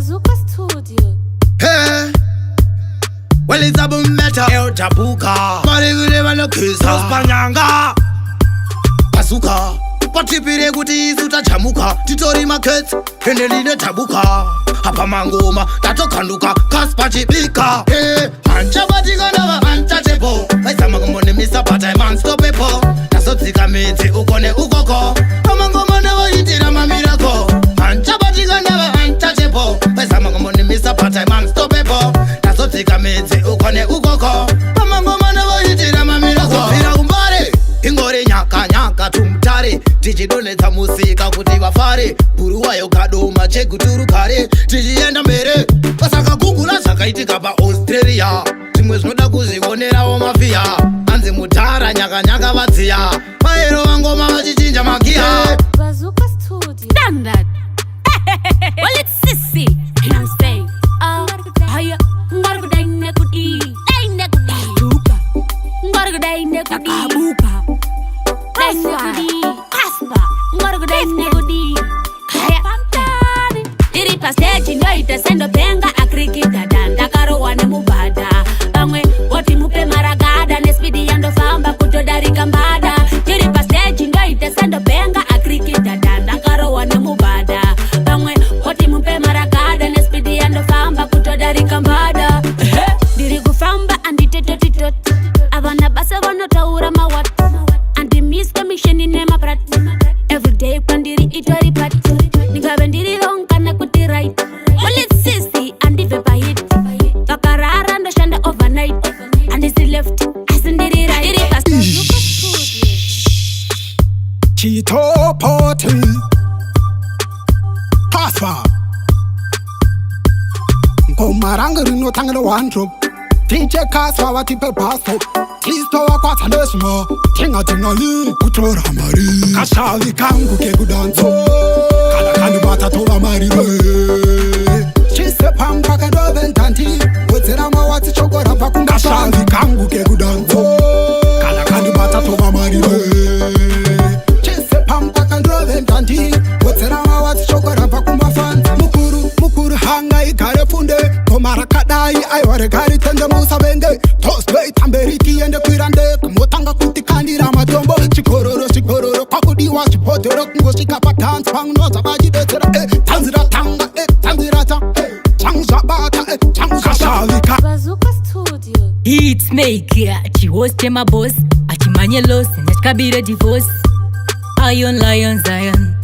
Bazooka Studio. Hey, well it's a boom better. El Jabuka, Marigule Malokisa, Spanyanga, Bazooka. Patipire kuti isuta chamuka, titori market, hendeline tabuka. Hapa mangoma, tato kanduka, kaspa chipika. Hey, mancha batika never untouchable. Maisa mangomone misa but I'm unstoppable. Nasotika mete ukone ukoko. Mangoma never hitira mamirako. Mancha batika never untouchable. Maisa mangomone misa but I'm unstoppable. Nasotika mete ukone ukoko. Mangoma never hitira mamirako. Pira umbare, ingore nyaka nyaka tumtare. Tichidonetsa musika kuti vafare. Buru wayo kadoma chekuturu kare. Tichienda mbere pasakagugula zvakaitika paAustralia. Zvimwe zvinoda kuzvionerawo mafia. Anzi mutara nyaka nyaka vadziya. Maero vangoma vachichinja magia. Bazooka Studio. Standard. Well, it's sissy. And I'm saying, haya, ngorgo dai nekudi. Dai nekudi. Bazooka. Ngorgo dai nekudi. Abuka. Dai nekudi. Kaspa. Ngorgo dai nekudi. Haya. Iri pastage ndoita sendo penga akrikita danda karo wane mubada. Bangwe woti mupe maragada nespidi yando famba kutodarika mbada. Iri pastage ndoita sendo penga akrikita danda karo wane mubada. Bangwe woti mupe maragada nespidi yando famba kutodarika mbada. Diri gufamba andi tetotitot. Avana basa vano taura mawat. Andi miska misheni nema prat. Everyday pandiri itori pat. Nikabe ndiri longa na kuti right. Well it's sissy and if I hit. Vakarara ndo shanda overnight. And it's left as in diri right. Diri pas Bazooka Studio. Chito Party Kaspa Ngomaranga rino tangana one drop DJ Kaspa watipe basto Tisto wakwata lesmo Tinga tinga li kutora mari Kashavi kangu ke gudanzo Kala kani bata tola mari re Chise pampa kado bentanti Wetera mawati chokora pakunga Kashavi kangu ke gudanzo Kala kani bata tola mari re Chise pampa kado bentanti Wetera mawati chokora pakunga fan Mukuru hanga ikare funde Komara kadai aiware gari tende musa bende Tosbe tamberiki ende kwirande Kumotanga kutikandira matombo Chikororo kwakudiwa chipotero Kungoshika patans pangnoza bajidetera Tanzira tanga tanzira ta Changza bata changza shavika Bazooka Studio. Hits maker, chihoste my boss. Achimanye loss, nechkabire divorce. Iron Lion Zion.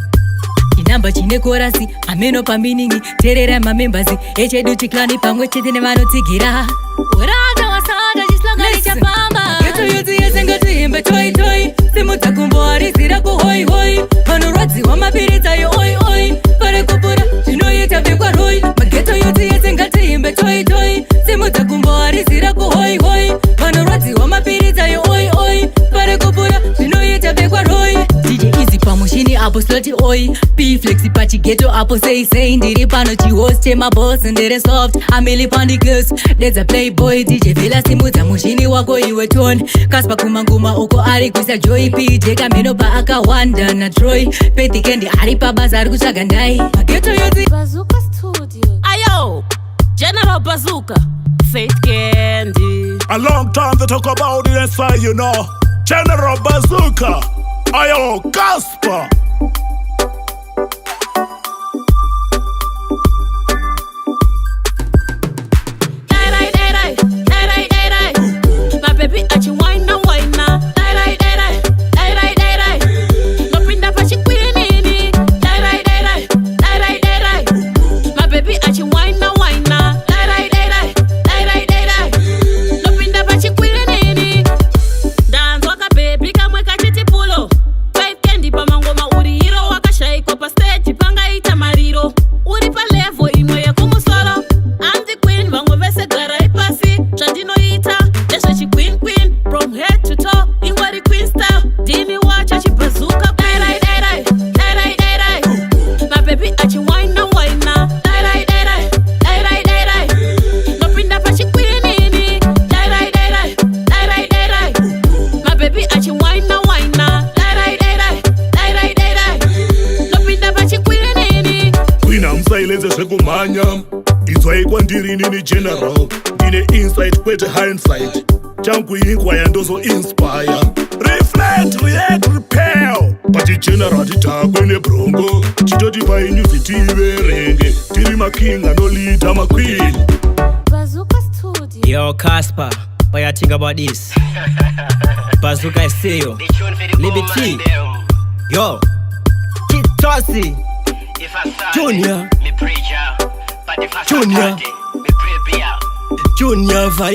Chinamba chine korasi, ameno paminingi. Terera mamembazi, echedu chiklani pamwe chete ne vanotsigira. Uraga wasada chislanga lichapamba. Geto yuzi yezengati imbe toi toi. Simuta kumbori sira ku hoi hoi. Panorwazi wa mapirita yo oi oi. Pare kupura, chinoyita vikwa roi. Mageto yuzi yezengati imbe toi toi. Simuta kumbori sira ku hoi hoi. Panorwazi wa mapirita yo oi oi. Pare kupura, chinoyita vikwa roi. DJ Easy pamushini apo sloti oi. P-flexi pachi geto apo say ndiri pano chihoste my boss ndere soft. Amili pandi girls, there's a playboy. DJ Vila simuta mushini wako iwe tone. Kaspa kumanguma uko ari kuisa Joy PJ kameno pa aka wanda na Troy. Peti kendi ari pa bazar kusaga ndai. Mageto yozi Bazooka Studio. Ayo, General Bazooka, Faith Candy. A long time to talk about it inside, you know. General Bazooka, ayo, Kaspa. My baby, achi wine na wine na. No pinda pa chikwini. My baby, achi wine na wine na. No pinda pa chikwini. Dance waka baby kamwe kachiti pulo. Five candy pa mangoma uri Madam Izwai kwandiri nini general Ndine insight kwete hindsight Changu inkwaya ndozo inspire Reflect, react, repel Pati general titakwe ne brongo Chitoti pa university iverenge Tiri makinga no leader maqueen Bazooka Studio. Yo, Casper, what you think about this? Bazooka is still Liberty. Yo, Kid Tossy, Junior, Junior, Junior Vai.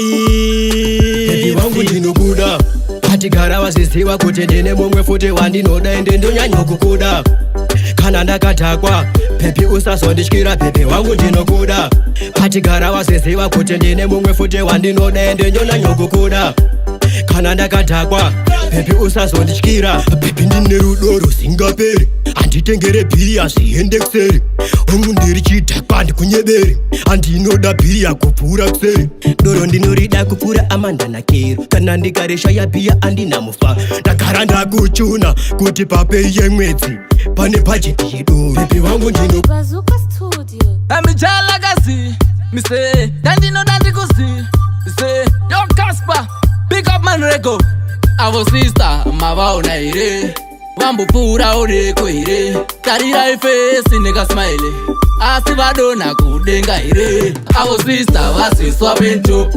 Baby wangu ndino kuda Patigara wasisiwa kuti ndine mumwe futi wandinoda ende ndonyanya kukuda Kana ndakatakwa Baby usazondityira baby wangu ndinokuda Patigara wasisiwa kuti ndine mumwe futi wandinoda ende ndonyanya kukuda Kana ndakatakwa Baby usazondityira Baby ndine rudo rusingaperi Anditengere bhiya zviende kuseri Ongu ndiri chidhakwa ndikunyeberi Andinoda bhiya kupfuura kuseri Doro ndinorida kupfuura Amanda naKero Kana ndikareshaya bhiya andina mufa Ndagara ndakuchuna kuti papei yemwedzi Pane bajeti yedu Baby wangu ndino Bazooka Studio. Amijala gazi, me say, Dandino Dandikuzi, say, Yo Casper, pick up man rego. Avo sister, mava unaire, Wambu pura ureko ire, Karira ife sinega smile, Asivado na kudenga ire, Avo sister wasi swapping top,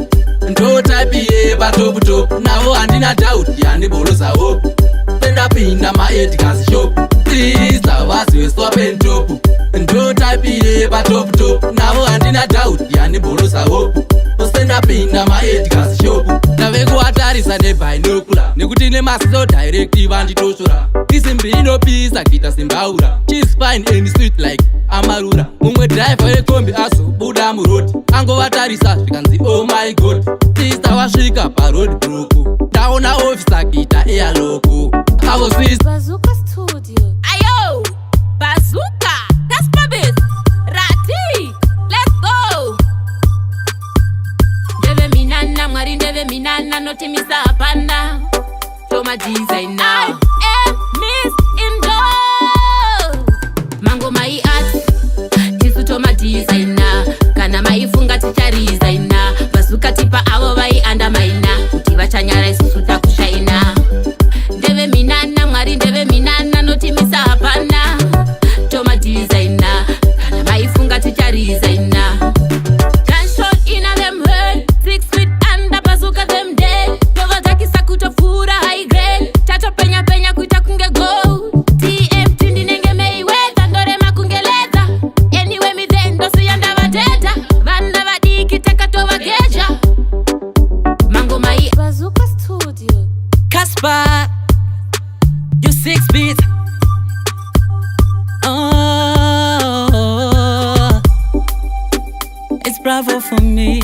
Ndo type ba top top, Navo andina doubt, Yandi bolo sa hope, Tenda pinda ma edgas shop, Sister wasi swapping top, Ndo type ba top top, Navo andina doubt, Yandi bolo sa hope, Senda pinda ma edgas shop, Navego atari sane binocular, Nekuti ne maso directive anditoshura, Isimbi no pizza kita simbaura, She's fine and sweet like Amarura, Mumwe driver ekombi aso buda muroti, Ango atari sa fikanzi oh my god, Sister washika pa road broko, Daona officer kita ea loko, Avo sister Bazooka Studio. Ayo, Bazooka, Casper Biz, Rati, let's go. Ndeve minana, mwari ndeve minana, notimisa hapana. Toma designer. Miss Indo. Mango mai art, tisu toma designer. Kana maifunga ticha designer. Bazooka tipa avo vai anda maina. Kuti vachanyara isusu takushaina. Ndeve minana, mwari ndeve minana, notimisa hapana. Toma designer, kana maifunga ticha designer. Gunshot in a them head, 6 feet under bazooka them dead. Dova takisa kutofura high grade, chacho penya penya kuita kunge go. TM tindi nenge meiweza, ndore makungeleza. Anyway mi zendo siyanda vateta, vanda vadiki teka tova geja. Mango mai Bazooka Studio. Casper, you 6 feet. Oh, it's bravo for me.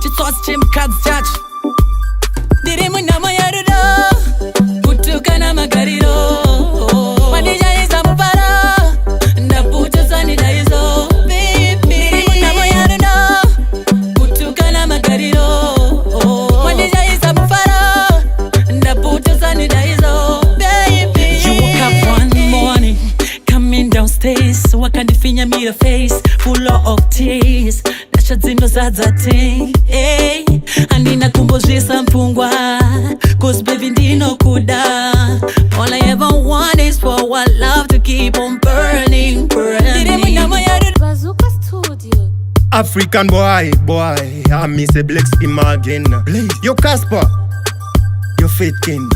Chitwas Jim Cats Judge. Dirimu na mayarudo, kutuka na magariro. Madija isa mupara, na puto sanida iso. Dirimu na mayarudo, kutuka na magariro. Madija isa mupara, na puto sanida iso. You woke up one morning, coming downstairs, wakandifinya me the face, full of tears. Nasha zino zadzate, hey, andina kumbozvisa mpungwa, cause baby ndino kuda. All I ever want is for our love to keep on burning, burning. Bazooka Studio. African boy, I miss a black skin again. Yo Casper, yo faith king.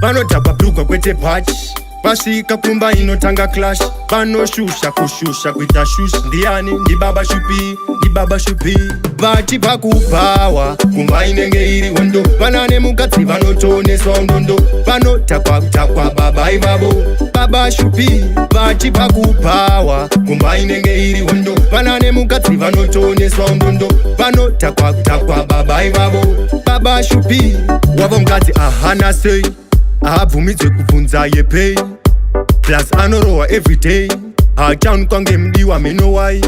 Vanotapa bluka kwete patch. Pasika kumba inotanga clash. Vanoshusha kushusha kuita shush. Ndiani ndi baba shupi, ndi baba shupi. Vati pakupawa kumba inenge iri wondo. Vanane mukatsi vanotoneswa undondo. Vanotakwa baba ivavo baba shupi. Vati pakupawa kumba inenge iri wondo. Vanane mukatsi vanotoneswa undondo. Vanotakwa baba ivavo baba shupi. Wavo mukatsi ahana sei, abvumidzwe kubvunza yepei, plus anorohwa everyday. Hachanu kwange mdiwa menowai.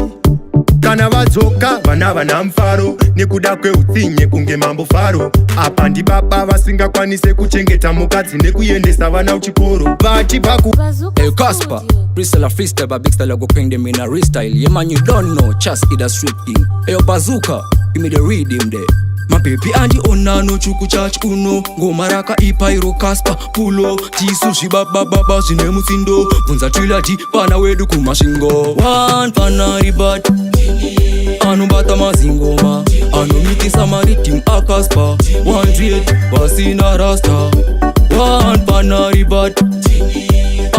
kana vadzoka vana vana mufaro nekuda kweutsinye kunge mambo faro apa ndi baba vasingakwanise kuchengeta mukadzi nekuendesa vana kuchikoro vachibva ku Bazooka Hey Casper, Studio. freestyle a freestyle, but big style I go ping them in a restyle. Yeah man, you don't know, just it a street thing. Hey yo Bazooka, give me the rhythm there. Mapepi andi onano chuku chach uno ngomaraka ipairo Casper pulo tisu shibababa zine musindo vunza trilati pana wedu kumashingo one pana ribat anubata mazingoma anomikisa maritim a Casper 138 basina rasta one pana ribat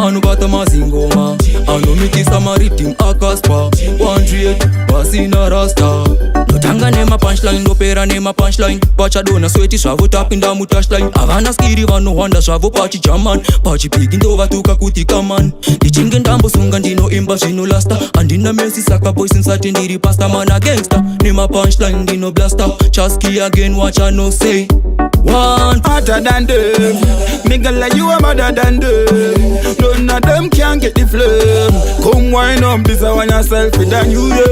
anubata mazingoma anomikisa maritim a Casper 138 basina rasta notanga nema punchline ndopera nema punchline vachadona sweti zvavo tapinda mutashline havana skiri vanohwanda zvavo pachijaman pachipiki ndovatuka kuti kaman ndichinge ndambosunga ndinoimba zvinolasta handina mesi saka boysinsati ndiri pasta mana gangsta nema punchline ndinoblasta chaski again watch I no say one hotter than them. Me girl like you are madder than them. None of them can get the flame. Come wine up, this I want yourself than you, yeah.